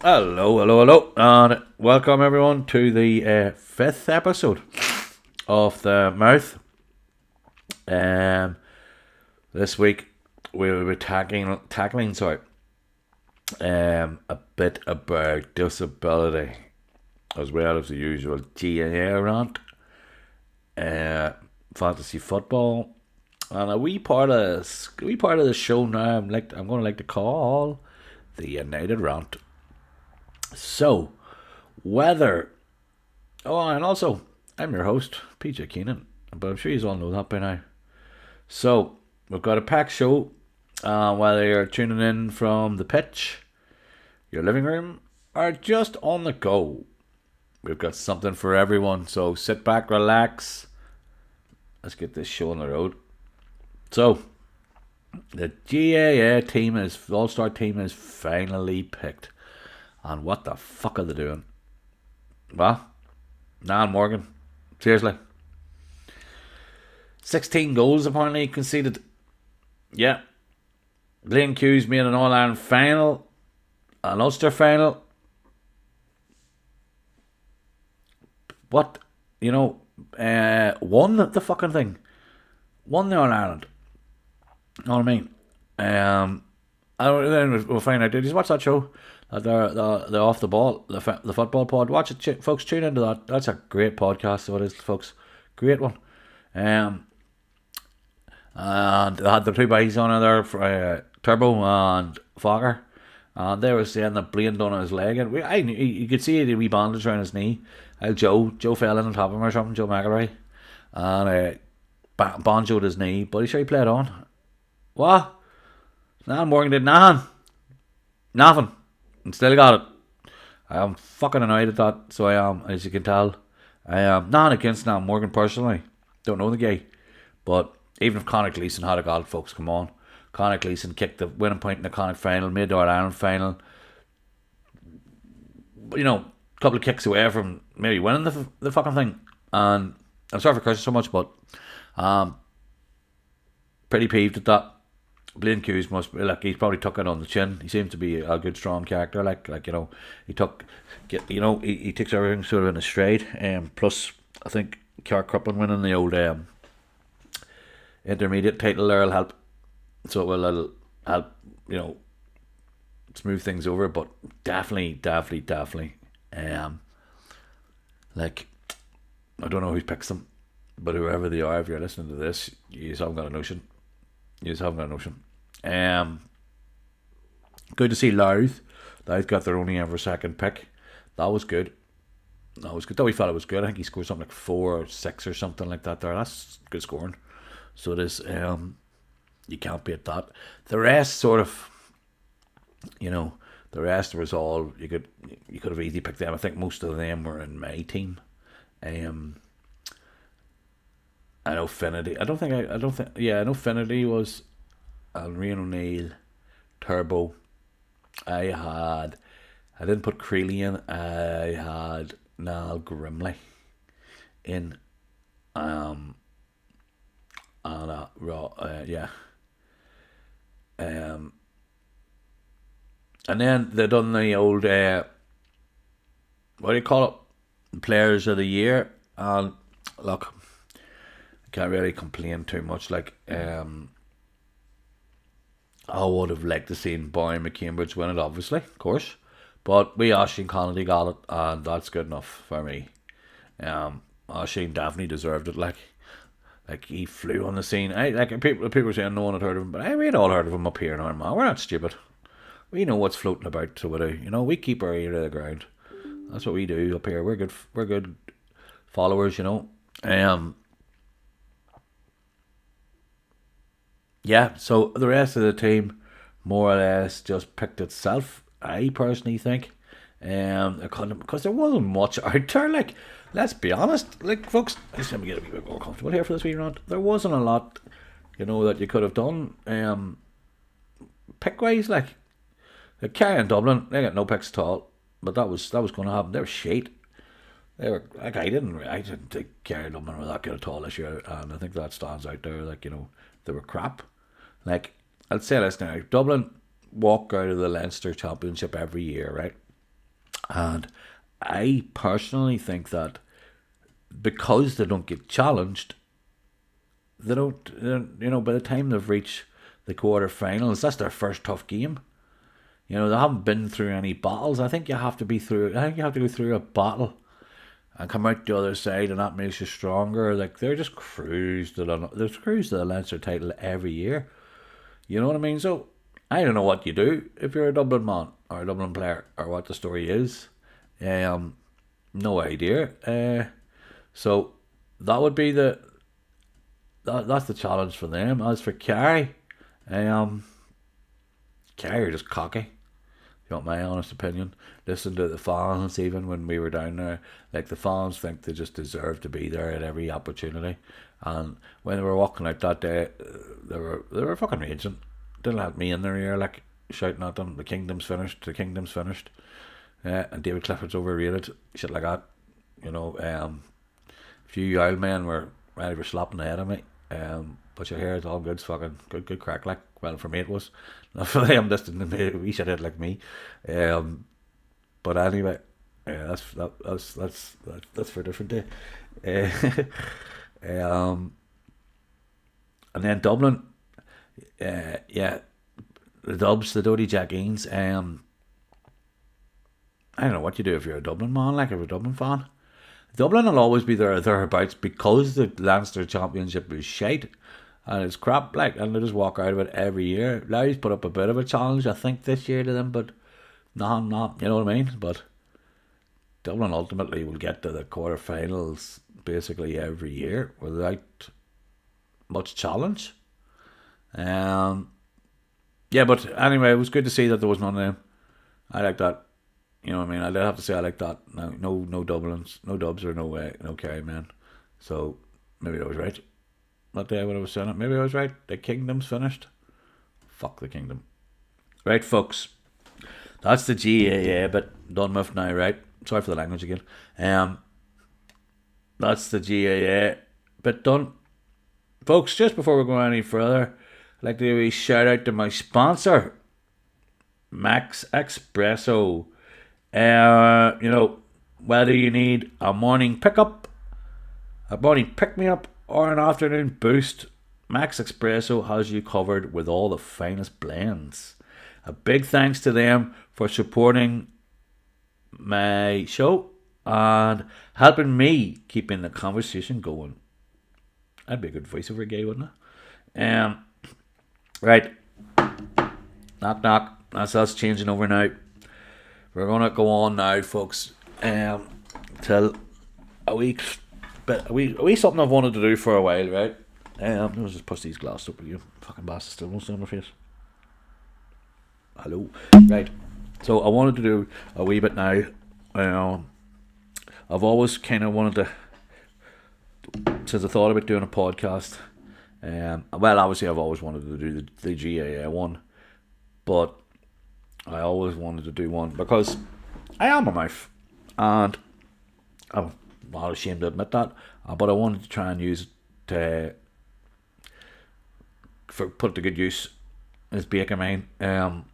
Hello, and welcome everyone to the fifth episode of the Mouth. Um, this week we will be tackling a bit about disability, as well as the usual GAA rant, fantasy football, and a wee part of the show now. I'm going to like to call the United rant. So, whether and also, I'm your host, PJ Keenan, but I'm sure you all know that by now. So, we've got a packed show, whether you're tuning in from the pitch, your living room, or just on the go. We've got something for everyone, so sit back, relax. Let's get this show on the road. So, the GAA team All-Star team is finally picked. And what the fuck are they doing? What? Nan Morgan. Seriously. 16 goals apparently conceded. Yeah. Blaine Hughes made an All-Ireland final. An Ulster final. What? Won the fucking thing. Won the All-Ireland. You know what I mean? Then we'll find out. Did you watch that show? They're off the ball, the football pod. Watch it, folks. Tune into that. That's a great podcast. So it is, folks. Great one. And they had the two boys on there, for Turbo and Fogger, and they were saying that Blaine done on his leg, and you could see the wee bandage around his knee. Joe fell in on top of him or something. Joe McElroy, and banjoed his knee, but he sure he played on. What? Nan Morgan did nothing. And still got it. I am fucking annoyed at that, so I am, as you can tell. I am not against Nan Morgan personally. Don't know the guy. But even if Conor Gleeson had a got it, folks, come on. Conor Gleeson kicked the winning point in the Connacht final, made the All-Ireland final. A couple of kicks away from maybe winning the fucking thing. And I'm sorry for cursing so much, but pretty peeved at that. Blaine Hughes must be he's probably took it on the chin. He seems to be a good strong character. He takes everything sort of in a stride. Plus, I think Clark Coupland winning the old intermediate title there will help. So it will help smooth things over. But definitely. I don't know who picks them, but whoever they are, if you're listening to this, you haven't got a notion. Good to see Louth. Louth got their only ever second pick. That was good. Though we felt it was good. I think he scored something like 4 or 6 or something like that there. That's good scoring. So it is. You can't beat that. The rest sort of, the rest was all you could have easily picked them. I think most of them were in my team. I know Finity. I know Finity was Rian O'Neill, Turbo. I didn't put Creeley in. I had Niall Grimley in. And then they done the old what do you call it? Players of the year. And look, can't really complain too much. I would have liked to seen Barry McCambridge win it, obviously, of course. But we Oisin Connolly got it, and that's good enough for me. Oisin definitely deserved it. Like he flew on the scene. People were saying no one had heard of him, but we'd all heard of him up here in Armagh. We're not stupid. We know what's floating about, so we do. We keep our ear to the ground. That's what we do up here. We're good followers. Yeah, so the rest of the team more or less just picked itself, I personally think. Because there wasn't much out there. Let's be honest. Folks, let's get a bit more comfortable here for this wee round. There wasn't a lot, that you could have done. Pick-wise, Kerry and Dublin, they got no picks at all. But that was going to happen. They were shite. They were I didn't think Kerry and Dublin were that good at all this year, and I think that stands out there. They were crap. I'd say this now. Dublin walk out of the Leinster Championship every year, right? And I personally think that because they don't get challenged, they don't, by the time they've reached the quarterfinals, that's their first tough game. They haven't been through any battles. I think you have to go through a battle and come out the other side, and that makes you stronger. Like, they're just cruise to the Leinster title every year. You know what I mean? So I don't know what you do if you're a Dublin man or a Dublin player, or what the story is. No idea. So that would be that's the challenge for them. As for Kerry, Kerry are just cocky. You want my honest opinion? Listen to the fans, even when we were down there. Like, the fans think they just deserve to be there at every opportunity. And when they were walking out that day, they were fucking raging. Didn't let me in their ear, like, shouting at them, the kingdom's finished, the kingdom's finished. And David Clifford's overrated, shit like that. A few old men were ready for slapping the head of me. But your hair is all good, it's fucking good crack, like. Well, for me it was. Not for them, just in the wee shit head like me. But anyway, that's for a different day. And then Dublin, the Dubs, the Dodie Jackines. I don't know what you do if you're a Dublin man, like, if you're a Dublin fan. Dublin will always be there or thereabouts because the Leinster Championship is shite and it's crap, like, and they just walk out of it every year. Larry's put up a bit of a challenge, I think, this year to them, but not, you know what I mean? But Dublin ultimately will get to the quarterfinals basically every year without much challenge. Yeah, but anyway, it was good to see that there was none of them. I like that. You know what I mean? I'd have to say I like that. No Dublins, no Dubs, or no Kerry men. So maybe I was right that day when I was saying it. Maybe I was right. The kingdom's finished. Fuck the kingdom. Right, folks. That's the GAA bit done with now, right? Sorry for the language again. That's the GAA bit done. Folks, just before we go any further, I'd like to do a shout out to my sponsor, Max Espresso. Whether you need a morning pickup, a morning pick-me-up, or an afternoon boost, Max Espresso has you covered with all the finest blends. A big thanks to them for supporting my show and helping me keeping the conversation going. That'd be a good voiceover guy, wouldn't it? Right. Knock knock. That's us changing over now. We're gonna go on now, folks. Till a week something I've wanted to do for a while, right? I'll just push these glasses up with you. Fucking bastards still won't stay on my face. Hello. Right. So I wanted to do a wee bit now. I've always kind of wanted to, since I thought about doing a podcast. Obviously I've always wanted to do the GAA one, but I always wanted to do one because I am a mouth, and I'm not ashamed to admit that. But I wanted to try and use it put it to good use as bake of mine, and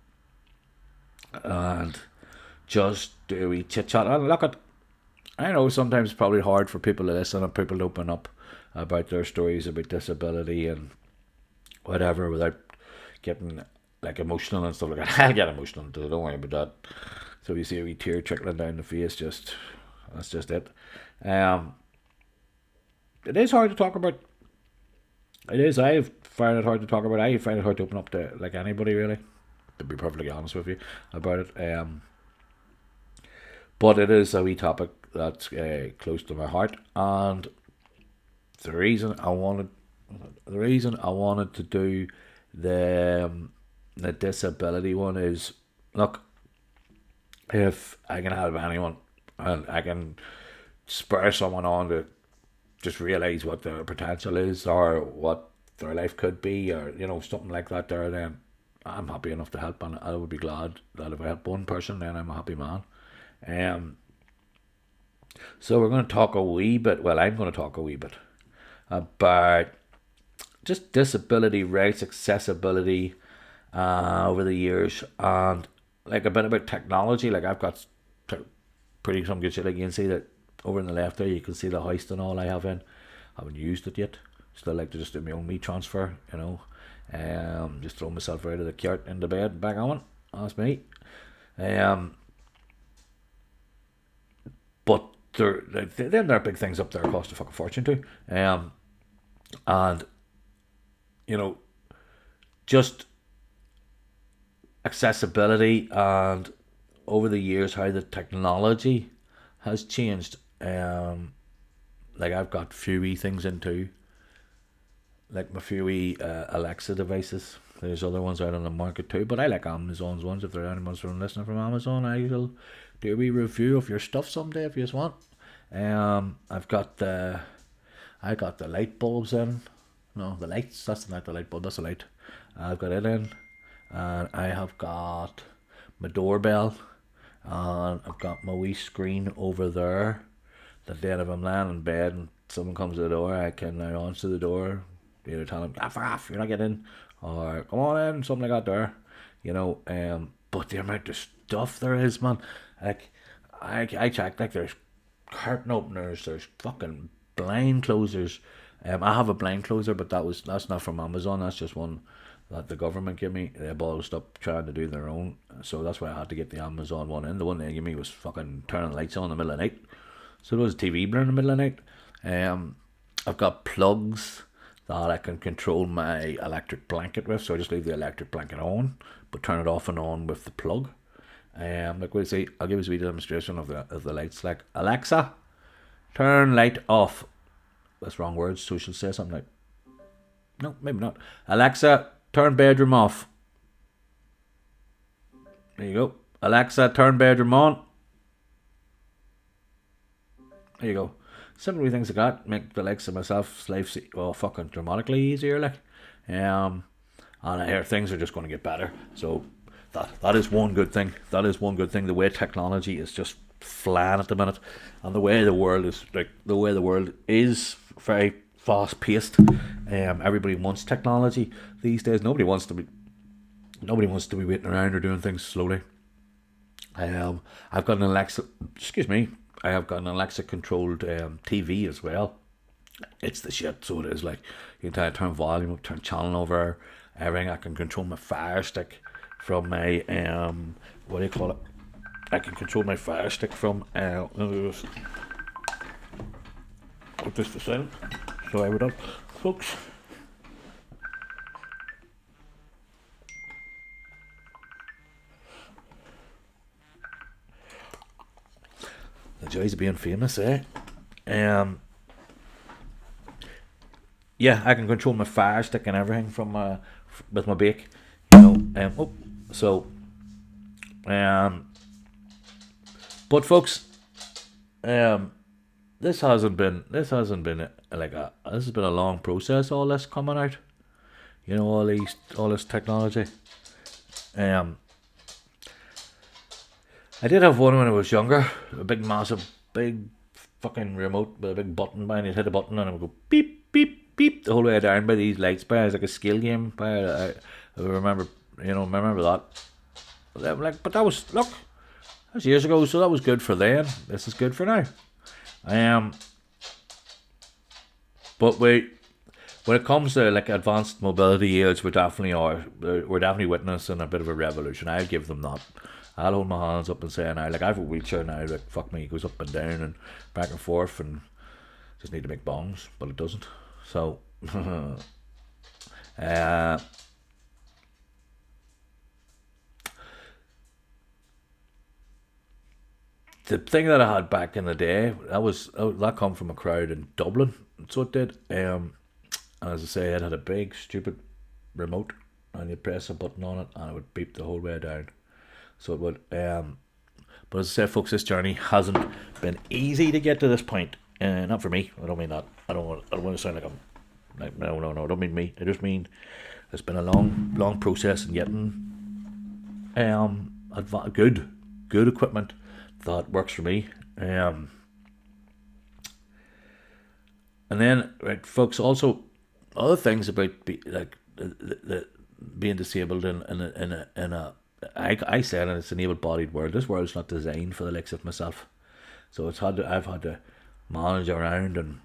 just do a wee chit chat. And look at, I know sometimes it's probably hard for people to listen and people to open up about their stories about disability and whatever without getting like emotional and stuff like that. I'll get emotional, don't worry about that. So you see a wee tear trickling down the face, that's just it. It is hard to talk about. It is. I find it hard to talk about. I find it hard to open up to like anybody, really, to be perfectly honest with you about it. But it is a wee topic that's close to my heart, and the reason I wanted to do the disability one is, look, if I can help anyone and I can spur someone on to just realise what their potential is or what their life could be, or something like that there, then I'm happy enough to help, and I would be glad that if I help one person, then I'm a happy man. So we're going to talk a wee bit, I'm going to talk a wee bit about just disability rights, accessibility over the years, and like a bit about technology. Like, I've got pretty some good shit. Like you can see that over in the left there, you can see the hoist and all I have in. I haven't used it yet. Still like to just do my own meat transfer, you know. Just throw myself out of the cart into bed and back on. That's me. But there are big things up there cost a fucking fortune too. And you know, just accessibility and over the years how the technology has changed. Like I've got few wee things into, like my few wee Alexa devices. There's other ones out on the market too, but I like Amazon's ones. If there are anyone listening from Amazon, I will do a wee review of your stuff someday if you just want. I got the light bulbs in. No, the lights. That's not the light bulb. That's the light. I've got it in, and I have got my doorbell, and I've got my wee screen over there. That then if I'm laying in bed and someone comes to the door, I can now answer the door. Either tell them, fuck off, you're not getting in, or come on in, something like that there. You know, but the amount of stuff there is, man. Like, I checked, like, there's curtain openers, there's fucking blind closers. I have a blind closer, but that's not from Amazon, that's just one that the government gave me. They ballsed up trying to do their own, so that's why I had to get the Amazon one in. The one they gave me was fucking turning the lights on in the middle of the night. So there was a TV blur in the middle of the night. I've got plugs that I can control my electric blanket with, so I just leave the electric blanket on, but turn it off and on with the plug. Like we say, I'll give you a wee demonstration of the lights. Like, Alexa, turn light off. That's wrong words, so she'll say something like, no, maybe not. Alexa, turn bedroom off. There you go. Alexa, turn bedroom on. There you go. Simple things like that make the likes of myself life fucking dramatically easier, like. And I hear things are just going to get better. So that is one good thing. That is one good thing. The way technology is just flying at the minute, and the way the world is very fast paced. Everybody wants technology these days. Nobody wants to be waiting around or doing things slowly. I've got an Alexa. Excuse me. I have got an Alexa controlled TV as well. It's the shit, so it is. Like, you can turn volume up, turn channel over, everything. I can control my Fire Stick from my what do you call it? I can control my Fire Stick from put this to silent. Sorry about that, folks. The joys of being famous, eh? Yeah, I can control my Fire Stick and everything from with my bake, you know. But folks, this has been a long process. All this coming out, you know, all this technology. I did have one when I was younger, a big fucking remote with a big button by, and you'd hit a button and it would go beep, beep, beep the whole way down by these lights by. It was like a skill game by. I remember that. But that was years ago, so that was good for then. This is good for now. But when it comes to like advanced mobility aids, we're definitely witnessing a bit of a revolution. I'll give them that. I'll hold my hands up and say, now, like, I have a wheelchair now, like, fuck me, it goes up and down and back and forth and just need to make bongs, but it doesn't. So, the thing that I had back in the day, that come from a crowd in Dublin, so it did. And as I say, it had a big, stupid remote, and you press a button on it, and it would beep the whole way down. So it would, but as I said, folks, this journey hasn't been easy to get to this point. Not for me. I don't mean that. I don't want to sound like no. I don't mean me. I just mean it's been a long process in getting good equipment that works for me. And then, right, folks, also other things about being disabled in a I said, and it's an able-bodied world. This world's not designed for the likes of myself. So I've had to manage around and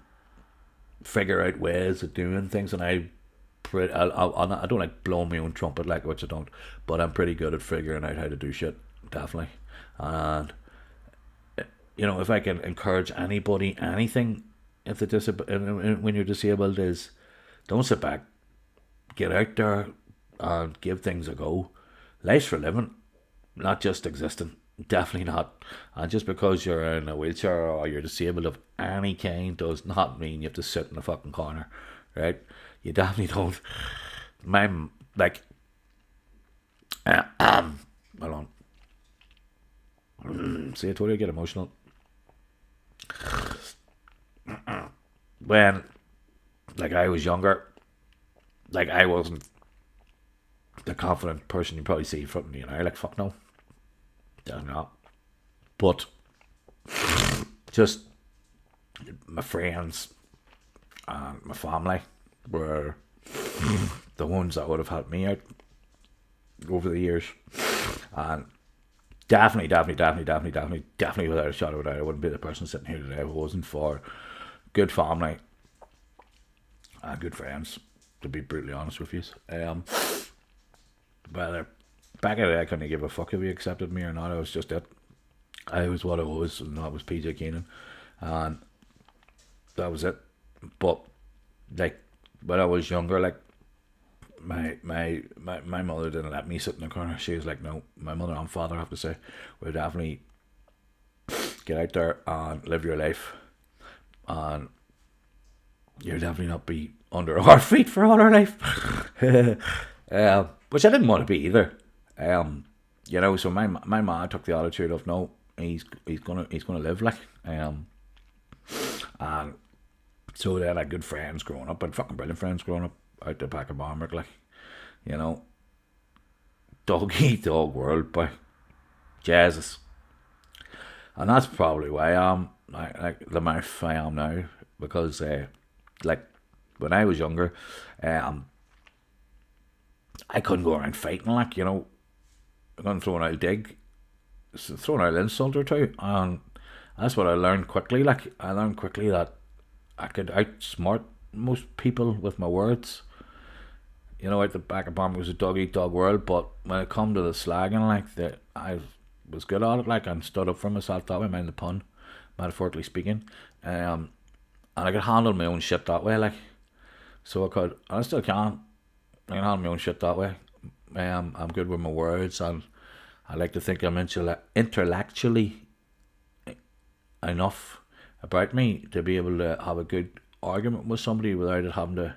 figure out ways of doing things, and I don't like blowing my own trumpet, like, which I don't, but I'm pretty good at figuring out how to do shit, definitely. And if I can encourage anybody, anything, if when you're disabled, is don't sit back, get out there and give things a go. Life's for living, not just existing. Definitely not. And just because you're in a wheelchair or you're disabled of any kind does not mean you have to sit in a fucking corner, right? You definitely don't. My like, hold on. See, I told you I get emotional when, like, I was younger. Like, I wasn't the confident person you probably see from me, like, fuck no, definitely not. But just my friends and my family were the ones that would have helped me out over the years, and definitely, without a shadow of a doubt, I wouldn't be the person sitting here today if it wasn't for good family and good friends. To be brutally honest with you, but back in the day, I couldn't give a fuck if you accepted me or not. I was just it. I was what I was, and that was PJ Keenan, and that was it. But like when I was younger, like my mother didn't let me sit in the corner. She was like, no, my mother and father, I have to say, would definitely get out there and live your life, and you'll definitely not be under our feet for all our life. Which I didn't want to be either. So my mom took the attitude of, no, he's gonna live, like, and so then I had good friends growing up, and fucking brilliant friends growing up out the back of Barmark, like, dog eat dog world, by Jesus. And that's probably why I'm like the mouth I am now, because like when I was younger, I couldn't go around fighting, like, I couldn't throw an old dig, throw an old insult or two, and that's what I learned quickly. Like, I learned quickly that I could outsmart most people with my words. At the back of Barmark was a dog eat dog world, but when it come to the slagging, like, I was good at it, like, and stood up for myself that way, mind the pun, metaphorically speaking, and I could handle my own shit that way, like, so I could, and I still can. I can handle my own shit that way. I'm good with my words, and I like to think I'm intellectually enough about me to be able to have a good argument with somebody without it having to,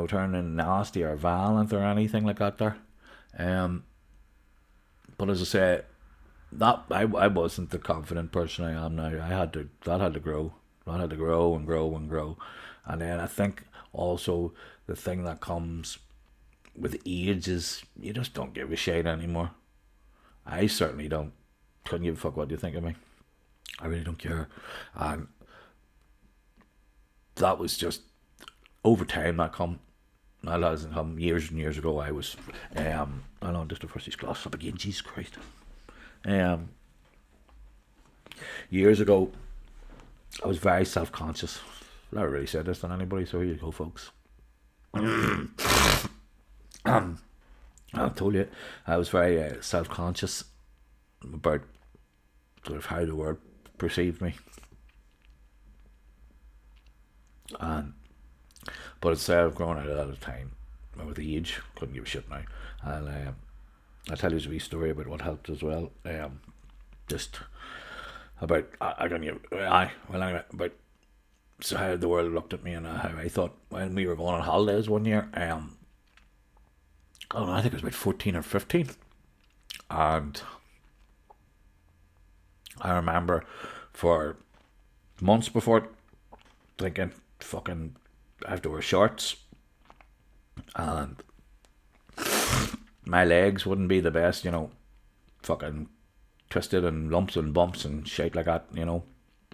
turn in nasty or violent or anything like that there. But as I say, that I wasn't the confident person I am now. That had to grow. That had to grow and grow and grow. And then I think also the thing that comes with age is you just don't give a shit anymore. I certainly don't. Couldn't give a fuck what you think of me. I really don't care. And that was just over time that hasn't come years and years ago. I was I know just the first class up again, Jesus Christ. Years ago I was very self conscious. I never really said this to anybody, so here you go, folks. I told you I was very self conscious about sort of how the world perceived me. But instead of growing out of that at the time, with the age, couldn't give a shit now. And I'll tell you a wee story about what helped as well. Just about about so how the world looked at me and how I thought when we were going on holidays one year. I don't know, I think it was about 14 or 15, and I remember for months before thinking, fucking, I have to wear shorts, and my legs wouldn't be the best, fucking twisted and lumps and bumps and shit like that,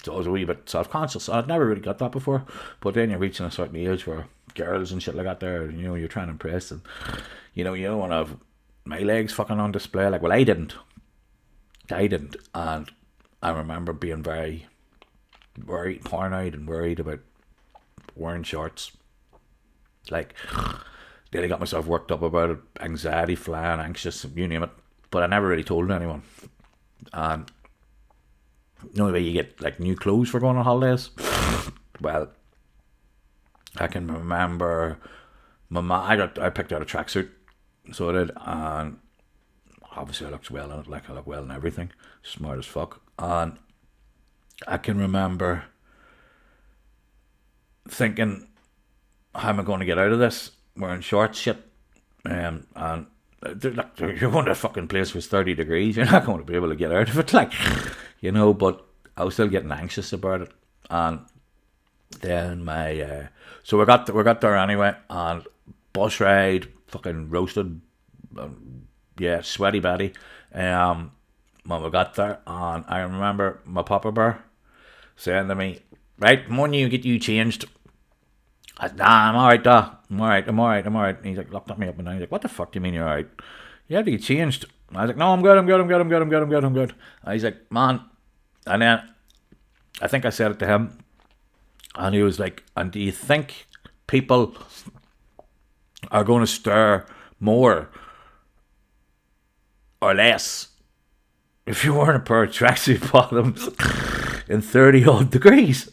So I was a wee bit self-conscious. I'd never really got that before, but then you're reaching a certain age where girls and shit like that there, you're trying to impress, and you don't want to have my legs fucking on display. Like, well, I didn't, and I remember being very, very paranoid and worried about wearing shorts. Like, nearly got myself worked up about it, anxiety, flying, anxious, you name it. But I never really told anyone. And the only way you get like new clothes for going on holidays, well, I can remember my mom. I picked out a tracksuit, so I did, and obviously I looked well in it. Like I look well in everything, smart as fuck. And I can remember thinking, how am I going to get out of this wearing shorts? Shit, and you're going to a fucking place with 30 degrees. You're not going to be able to get out of it, like, you know. But I was still getting anxious about it, and then so we got there anyway, and bus ride, fucking roasted, sweaty Betty. When we got there, and I remember my Papa Bear saying to me, "Right, morning you get you changed." I said, "Nah, I'm alright, I'm alright. And he's like, looked at me up and down. He's like, "What the fuck do you mean you're alright? You have to get changed." And I was like, "No, I'm good. And he's like, "Man," and then I think I said it to him, and he was like, "And do you think people are going to stir more or less if you're wearing a pair of tracksuit bottoms in 30 odd degrees?"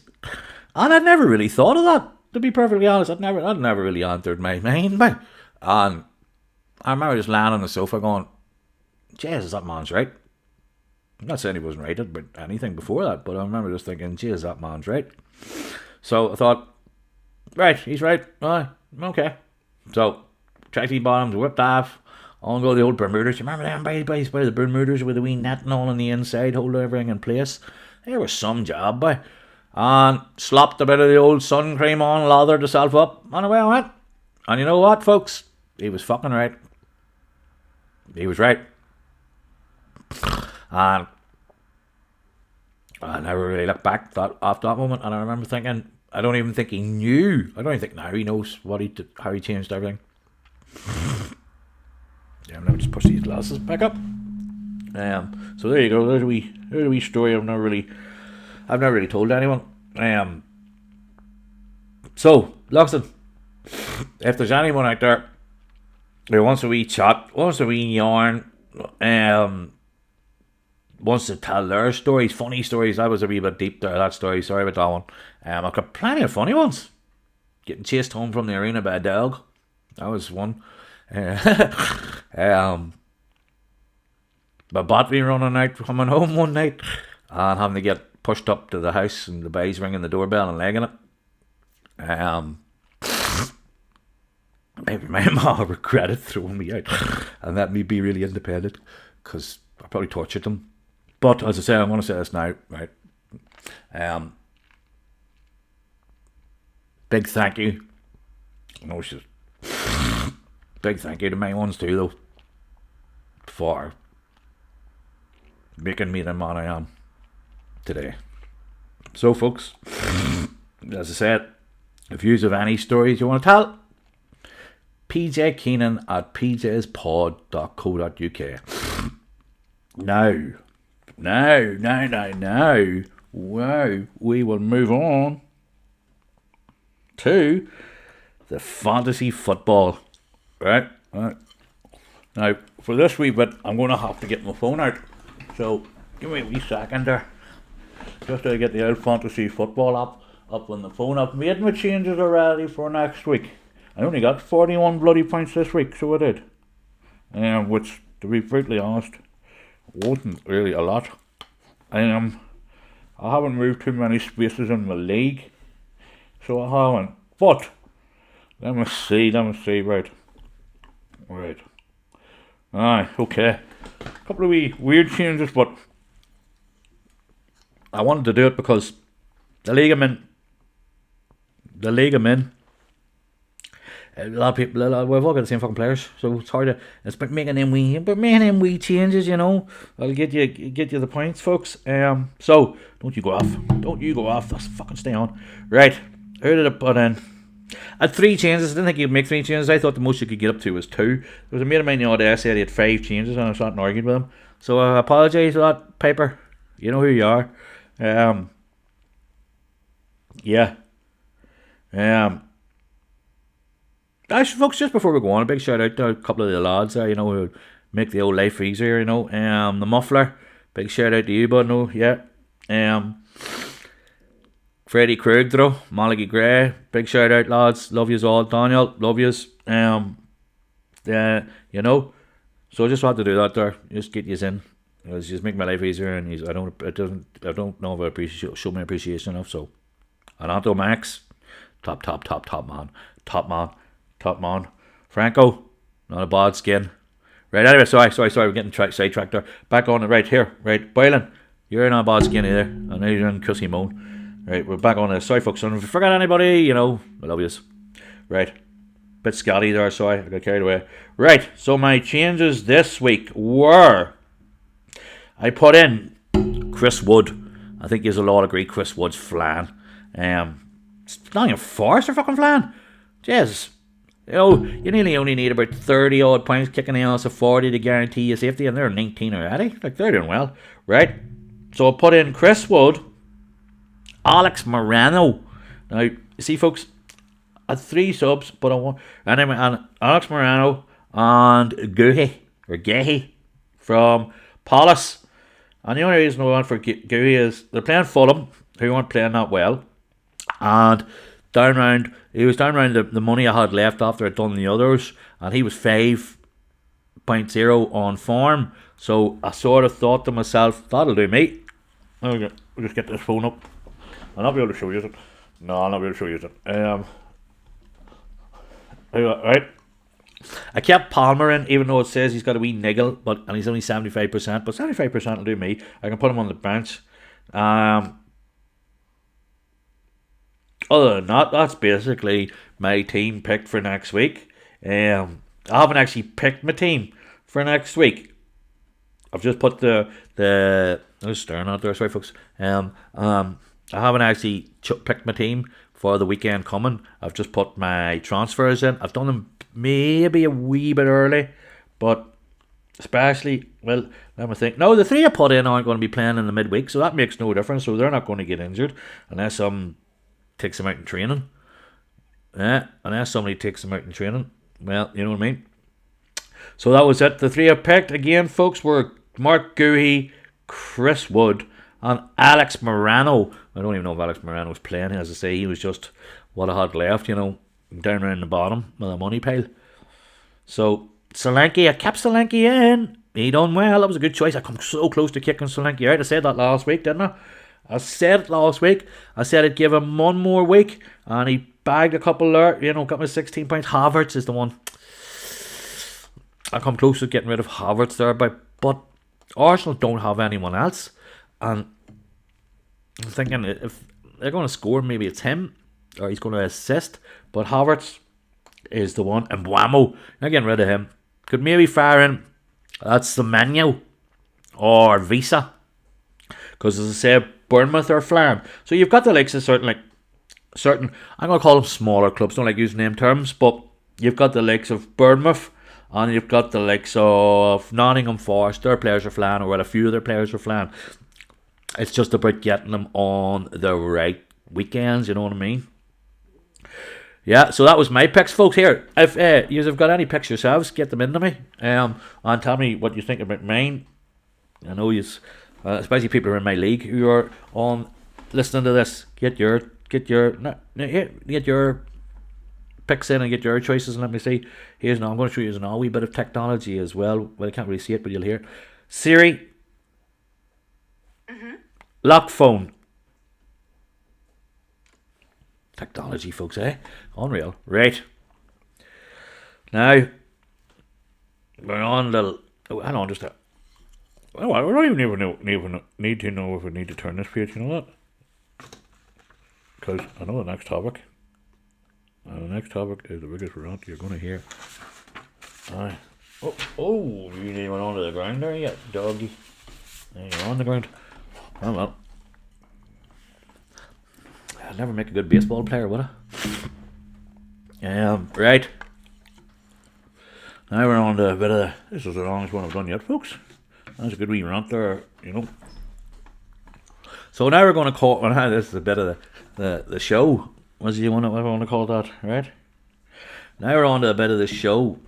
And I'd never really thought of that, to be perfectly honest. I'd never really entered my mind, but and I remember just lying on the sofa going, "Jesus, that man's right." I'm not saying he wasn't right about anything before that, but I remember just thinking, "Jesus, that man's right." So I thought, right, he's right. Okay. So tracksuit bottoms whipped off. On go the old Bermudas. You remember them by the Bermudas with the wee net and all on the inside, holding everything in place? There was some job, boy. And slopped a bit of the old sun cream on, lathered herself up, and away I went. And you know what, folks? He was fucking right. He was right. And I never really looked back after that moment, and I remember thinking, I don't even think he knew. I don't even think now he knows how he changed everything. Yeah, I'm going to just push these glasses back up. So there you go. There's a wee story I've never really told anyone. So, listen, if there's anyone out there who wants a wee chat, wants a wee yarn, wants to tell their stories, funny stories. That was a wee bit deep there, that story. Sorry about that one. I've got plenty of funny ones. Getting chased home from the arena by a dog. That was one. My battery running out coming home one night and having to get pushed up to the house and the boys ringing the doorbell and legging it. Maybe my mom regretted throwing me out and let me be really independent, because I probably tortured them. But as I say, I'm going to say this now, right? Big thank you. No, she's big thank you to my ones too, though, for making me the man I am today. So, folks, as I said, if you have any stories you want to tell, PJ Keenan at pjspod.co.uk. Now, wow, we will move on to the fantasy football. Right. Now, for this wee bit, I'm going to have to get my phone out. So, give me a wee second there. Just to get the old fantasy football up on the phone. I've made my changes already for next week. I only got 41 bloody points this week, so I did. Which, to be brutally honest, wasn't really a lot. I haven't moved too many spaces in my league, so I haven't. But, let me see, right. Aye, okay. A couple of wee weird changes, but I wanted to do it because the league I'm in, a lot of people, we've all got the same fucking players, so it's hard to, it's about making them wee changes, you know. I'll get you the points, folks. So, don't you go off, that's fucking stay on. Right, who did I put in? I had 3 changes. I didn't think you'd make 3 changes. I thought the most you could get up to was 2. There was a mate of mine the other day said he had 5 changes, and I sat and argued with him. So I apologise for that, Piper. You know who you are. Yeah. Actually, folks, just before we go on, a big shout out to a couple of the lads there, who make the old life easier, the muffler, big shout out to you, bud, no, yeah. Freddie Krug, though, Malachi Gray, big shout out, lads, love yous all, Daniel, love yous, so I just had to do that there, just get yous in, because just make my life easier, and I don't know if I appreciate, show my appreciation enough, so, Ananto Max, top man, Franco, not a bad skin, right, anyway, sorry, we're getting sidetracked there, back on it, right, here, right, Boylan, you're not a bad skin either, I know you're in Cussy Moan. Right, we're back on it. Sorry, folks. If I forgot anybody, I love yous. Right. Bit scotty there, sorry. I got carried away. Right, so my changes this week were... I put in Chris Wood. I think there's a lot of great Chris Wood's flying. It's not even forced or fucking flying. Jesus. You nearly only need about 30 odd points kicking in of 40 to guarantee you safety, and they're 19 already. Like, they're doing well. Right? So I put in Chris Wood, Alex Morano. Now, you see, folks, I had 3 subs, but I want... Anyway, and Alex Morano and Gehi from Palace. And the only reason I went for Gehi is they're playing Fulham, who aren't playing that well. And he was down around the money I had left after I'd done the others. And he was 5.0 on form. So I sort of thought to myself, that'll do me. I'll just get this phone up. I'll not be able to show you it. No, I'll not be able to show you it. Right. I kept Palmer in, even though it says he's got a wee niggle, and he's only 75%. But 75% will do me. I can put him on the bench. Other than that, that's basically my team picked for next week. I haven't actually picked my team for next week. I've just put the I was staring out there, sorry folks. I haven't actually picked my team for the weekend coming. I've just put my transfers in. I've done them maybe a wee bit early, but especially, well, let me think. No, the 3 I put in aren't going to be playing in the midweek, so that makes no difference. So they're not going to get injured unless some takes them out in training. Yeah, unless somebody takes them out in training. Well, you know what I mean. So that was it. The 3 I picked again, folks, were Mark Guhi, Chris Wood, and Alex Morano. I don't even know if Alex Morano was playing. As I say, he was just what I had left, down around the bottom with a money pile. So, Solanke, I kept Solanke in. He done well. That was a good choice. I come so close to kicking Solanke out. I said that last week, didn't I? I said it last week. I said I'd give him one more week. And he bagged a couple there. Got me 16 points. Havertz is the one. I come close to getting rid of Havertz there. But Arsenal don't have anyone else. And I'm thinking if they're going to score, maybe it's him or he's going to assist. But Havertz is the one. And Mbeumo, not getting rid of him. Could maybe fire in. That's the menu or Visa. Because as I say, Bournemouth are flying. So you've got the likes of certain, I'm going to call them smaller clubs. Don't like using name terms. But you've got the likes of Bournemouth. And you've got the likes of Nottingham Forest. Their players are flying, or well, a few of their players are flying. It's just about getting them on the right weekends, you know what I mean? Yeah, so that was my picks, folks. Here, if you have got any picks yourselves, get them into me. And tell me what you think about mine. I know you, especially people who are in my league who are on listening to this. Get your picks in and get your choices. And let me see. Here's now. I'm going to show you a wee bit of technology as well. Well, I can't really see it, but you'll hear. Siri. Lock phone. Technology, folks, eh? Unreal. Right. Now, we're on little... I don't understand. Oh, I don't even need to know if we need to turn this page, you know that? Because I know the next topic. And the next topic is the biggest rant you're going to hear. Aye. Oh, you didn't even onto the ground there yet, doggy. There you're on the ground. Oh well. I'd never make a good baseball player, would I? Right. Now we're on to a bit of this is the longest one I've done yet, folks. That's a good wee rant there, So now we're going to call. Well, this is a bit of the show. What do you want to call that, right? Now we're on to a bit of the show,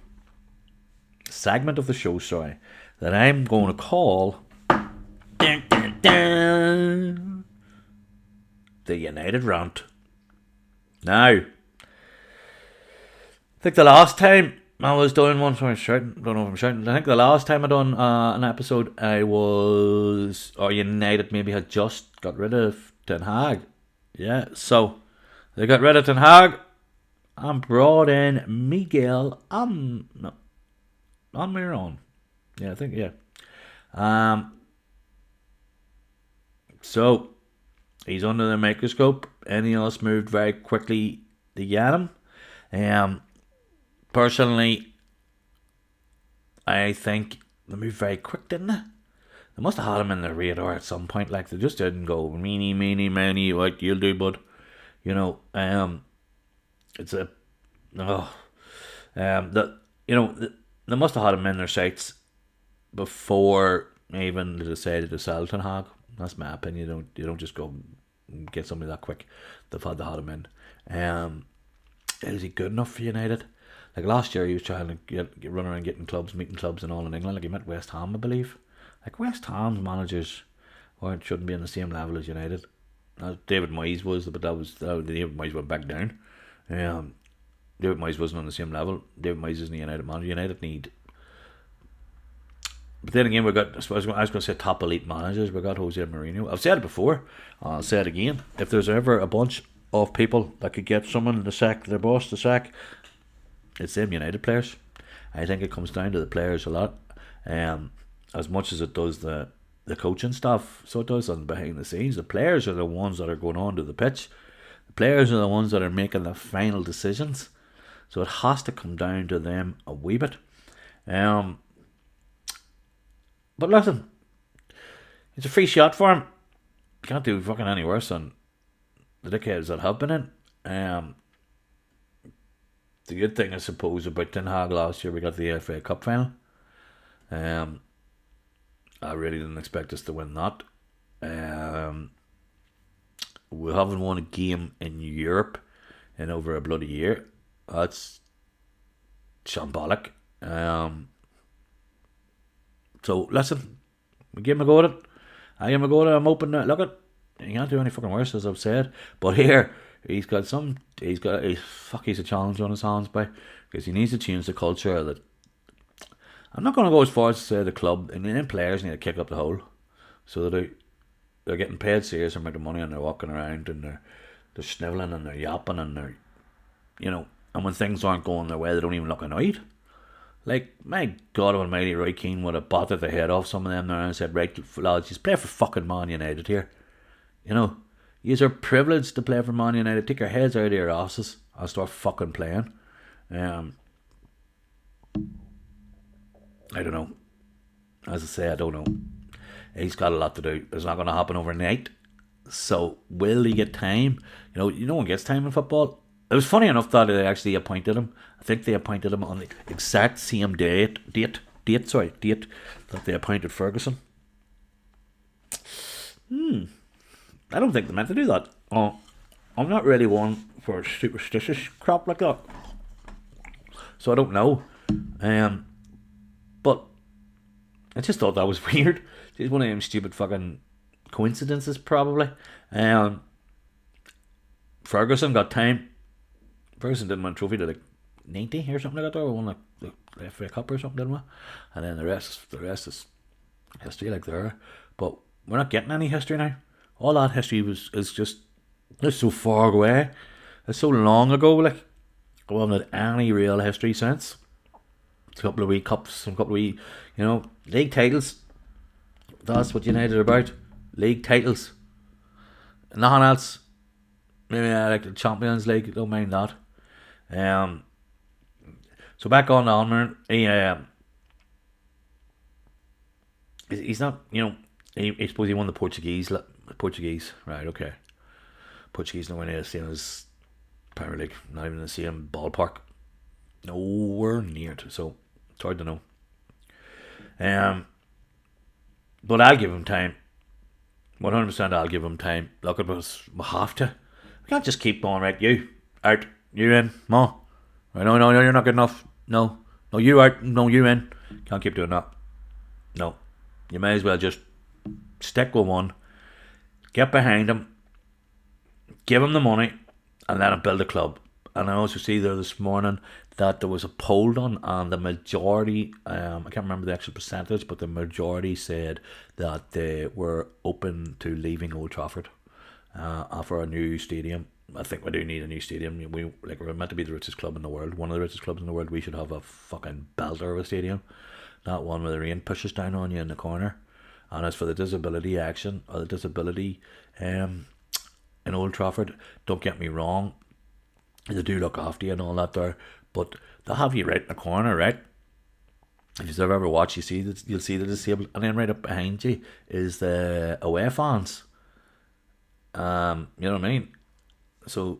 segment of the show, sorry, that I'm going to call dun, dun, dun, the United Rant. Now, I think the last time I was doing one, sorry, shouting, don't know if I'm shouting. I think the last time I done an episode, United maybe had just got rid of Ten Hag. Yeah, so they got rid of Ten Hag and brought in Miguel Almiron. Yeah, I think, yeah. So he's under the microscope. Ineos moved very quickly to get him. Personally, I think they moved very quick, didn't they? They must have had him in their radar at some point. Like, they just didn't go meeny, meeny, miny, like you'll do, bud. You know, it's a that they must have had him in their sights before even they decided to sell Ten Hag. That's my opinion. You don't just go and get somebody that quick. They've had to have him in. Is he good enough for United? Like last year, he was trying to get run around getting clubs, meeting clubs and all in England. Like he met West Ham, I believe. Like West Ham's managers shouldn't be on the same level as United. David Moyes was, but David Moyes went back down. David Moyes wasn't on the same level. David Moyes isn't the United manager. United need. But then again, I was going to say top elite managers. We got Jose Mourinho. I've said it before. I'll say it again. If there's ever a bunch of people that could get someone to sack their boss to sack, it's them United players. I think it comes down to the players a lot. As much as it does the coaching stuff, so it does on behind the scenes. The players are the ones that are going on to the pitch. The players are the ones that are making the final decisions. So it has to come down to them a wee bit. But listen, it's a free shot for him. You can't do fucking any worse than the dickheads that have been in. The good thing, I suppose, about Ten Hag last year, we got the FA Cup final. I really didn't expect us to win that. We haven't won a game in Europe in over a bloody year. That's shambolic. So listen, we give him a go at it. I give him a go at it. I'm open to look at. You can't do any fucking worse, as I've said. But here, he's a challenge on his hands, by, because he needs to change the culture. That I'm not going to go as far as to say the club and then players need to kick up the hole, so that they're getting paid serious amount of money and they're walking around and they're snivelling and they're yapping and they're, and when things aren't going their way, they don't even look annoyed. Like, my God almighty, Roy Keane would have battered the head off some of them there and said, right, lads, just play for fucking Man United here. Yous are privileged to play for Man United. Take your heads out of your asses and start fucking playing. I don't know. As I say, I don't know. He's got a lot to do. It's not going to happen overnight. So, will he get time? No one gets time in football. It was funny enough that they actually appointed him. I think they appointed him on the exact same date that they appointed Ferguson. I don't think they meant to do that. I'm not really one for superstitious crap like that. So I don't know. But I just thought that was weird. It's one of them stupid fucking coincidences, probably. Ferguson got time. Ferguson didn't win a trophy to like 90 or something like that, or won like the FA Cup or something, didn't we? And then the rest is history, like there. But we're not getting any history now. All that history is just it's so far away. It's so long ago. Like we haven't had any real history since. A couple of wee cups, some couple of wee, league titles. That's what United are about. League titles. Nothing else. Maybe like the Champions League. Don't mind that. So back on to Almiron. He's not. I suppose he won the Portuguese. Right? Okay. Portuguese nowhere near the same as Premier League. Not even the same ballpark. Nowhere near it. So it's hard to know. But I'll give him time. 100% I'll give him time. Look, it was, we have to. We can't just keep going, right? You, out, you in, no. Right, no, you're not good enough. No, you out, no, you in. Can't keep doing that. No. You may as well just stick with one, get behind him, give him the money, and let him build a club. And I also see there this morning that there was a poll done, and the majority, I can't remember the actual percentage, but the majority said that they were open to leaving Old Trafford for a new stadium. I think we do need a new stadium. We're meant to be the richest club in the world, one of the richest clubs in the world. We should have a fucking belter of a stadium, not one where the rain pushes down on you in the corner. And as for the disability action, or the disability in Old Trafford, don't get me wrong, they do look after you and all that there, but they'll have you right in the corner, right? If you've ever watched, you'll see the disabled, and then right up behind you is the away fans. You know what I mean? So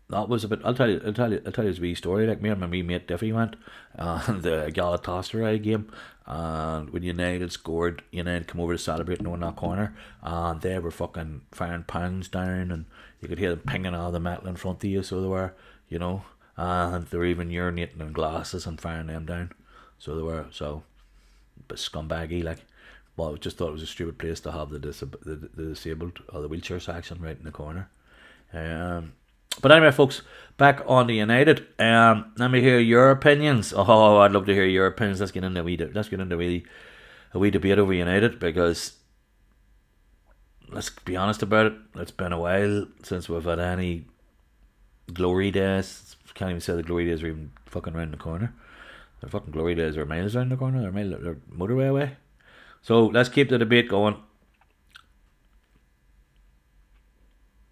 that was a bit. I'll tell you a wee story. Like, me and my wee mate Diffie went the Galatasaray game, and when United scored, United come over to celebrate in that corner, and they were fucking firing pounds down, and you could hear them pinging all the metal in front of you. So they were, and they were even urinating in glasses and firing them down. So they were a bit scumbaggy, like. Well, I just thought it was a stupid place to have the disabled or the wheelchair section right in the corner. But anyway, folks, back on the United. Let me hear your opinions. Oh, I'd love to hear your opinions. Let's get into a wee debate over United, because let's be honest about it. It's been a while since we've had any glory days. Can't even say the glory days are even fucking around the corner. The fucking glory days are miles around the corner. They're motorway away. So let's keep the debate going,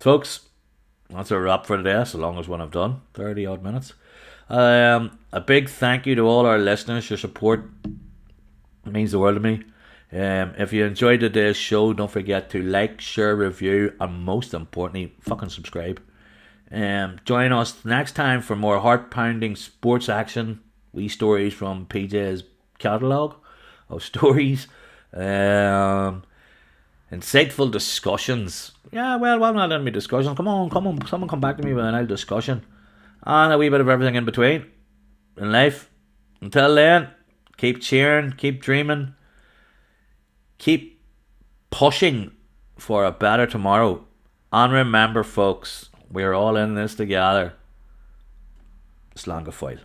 folks. That's a wrap for today, so long as what I've done, 30 odd minutes. A big thank you to all our listeners. Your support means the world to me. If you enjoyed today's show, don't forget to like, share, review, and most importantly, fucking subscribe. Join us next time for more heart-pounding sports action, wee stories from PJ's catalogue of stories. Insightful discussions. Yeah, well, not any discussions. Come on, someone come back to me with an old discussion. And a wee bit of everything in between in life. Until then, keep cheering, keep dreaming, keep pushing for a better tomorrow. And remember, folks, we're all in this together. Slán go fóill.